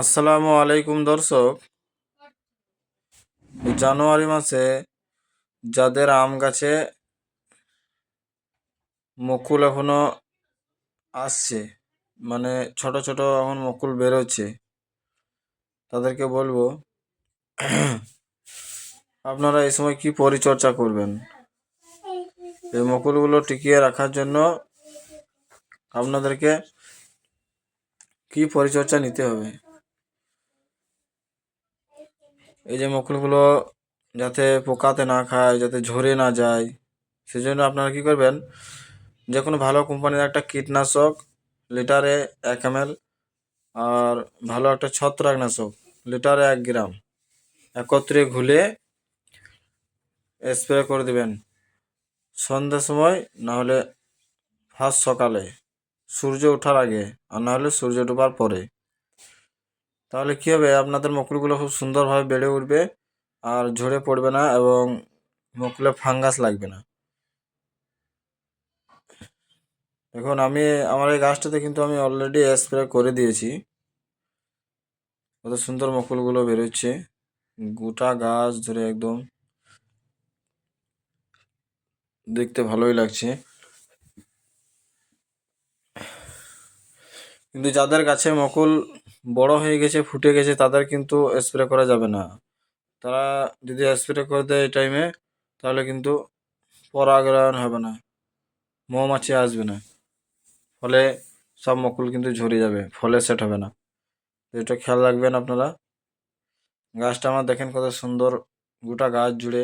আসসালামু আলাইকুম দর্শক। জানুয়ারি মাসে যাদের আম গাছে মুকুল এখনো আসছে, মানে ছোট ছোট এখন মুকুল বেরোচ্ছে, তাদেরকে বলবো আপনারা এই সময় কি পরিচর্যা করবেন। এই মুকুলগুলো টিকিয়ে রাখার জন্য আপনাদেরকে কি পরিচর্যা নিতে হবে। এই যে মুকুলগুলো যাতে পোকাতে না খায়, যাতে ঝরে না যায়, সেজন্য আপনারা কি করবেন, যে কোনো ভালো কোম্পানির একটা কীটনাশক লিটারে 1 ml আর ভালো একটা ছত্রাকনাশক লিটারে 1 গ্রাম একত্রে ঘুলে স্প্রে করে দেবেন সন্ধ্যার সময়, না হলে ফার্স্ট সকালে সূর্য ওঠার আগে, আর না হলে সূর্য ডোবার পরে। তাহলে কী হবে, আপনাদের মুকুলগুলো খুব সুন্দরভাবে বেড়ে উঠবে আর ঝরে পড়বে না এবং মুকুলে ফাঙ্গাস লাগবে না। এখন আমার এই গাছটাতে কিন্তু আমি অলরেডি স্প্রে করে দিয়েছি। কত সুন্দর মুকুলগুলো বেরোচ্ছে, গোটা গাছ ধরে একদম দেখতে ভালোই লাগছে। কিন্তু যাদের গাছে মুকুল বড় হয়ে গেছে, ফুটে গেছে, তাদের কিন্তু স্প্রে করা যাবে না। তারা যদি স্প্রে করে দেয় এই টাইমে, তাহলে কিন্তু পরাগায়ন হবে না, মৌমাছি আসবে না, ফলে সব মুকুল কিন্তু ঝরে যাবে, ফলে সেট হবে না। তো এটা খেয়াল রাখবেন আপনারা। গাছটা আমার দেখেন কত সুন্দর, গোটা গাছ জুড়ে।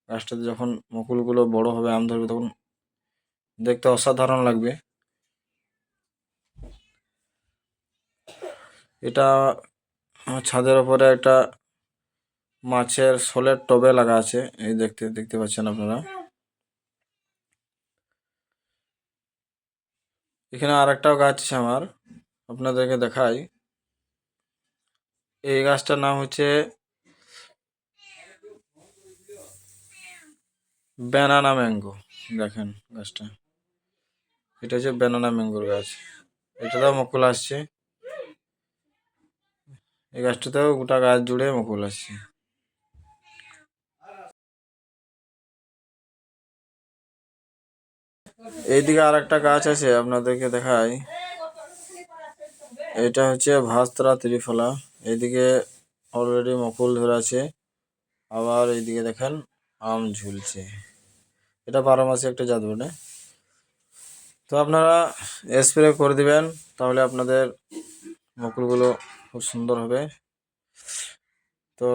গাছটাতে যখন মুকুলগুলো বড় হবে, আম ধরবে, তখন দেখতে অসাধারণ লাগবে। এটা আমার ছাদের ওপরে একটা মাছের শোলের টবে লাগা আছে, এই দেখতে পাচ্ছেন আপনারা। এখানে আর একটাও গাছ আছে আমার, আপনাদেরকে দেখাই। এই গাছটার নাম হচ্ছে ব্যানানা ম্যাঙ্গো। দেখেন গাছটা, এটা হচ্ছে ব্যানানা ম্যাঙ্গোর গাছ। এটাতেও মুকুল আসছে, এই গাছটাতেও গোটা গাছ জুড়ে মুকুল আসছে। এইদিকে আর একটা গাছ আছে, আপনাদেরকে দেখাই। এটা হচ্ছে ভাস্ত্রা ত্রিফলা। এইদিকে অলরেডি মুকুল ধরে আছে, আবার এইদিকে দেখেন আম ঝুলছে। এটা 12 মাসে একটা জাত বটে। তো আপনারা স্প্রে করে দিবেন, তাহলে আপনাদের মুকুলগুলো খুব সুন্দর হবে। তো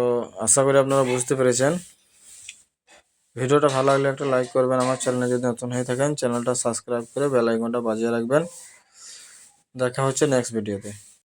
আশা করি আপনারা বুঝতে পেরেছেন। ভিডিওটা ভালো লাগলে একটা লাইক করবেন, আমার চ্যানেলে যদি নতুন হয়ে থাকেন চ্যানেলটা সাবস্ক্রাইব করে বেল আইকনটা বাজিয়ে রাখবেন। দেখা হচ্ছে নেক্সট ভিডিওতে।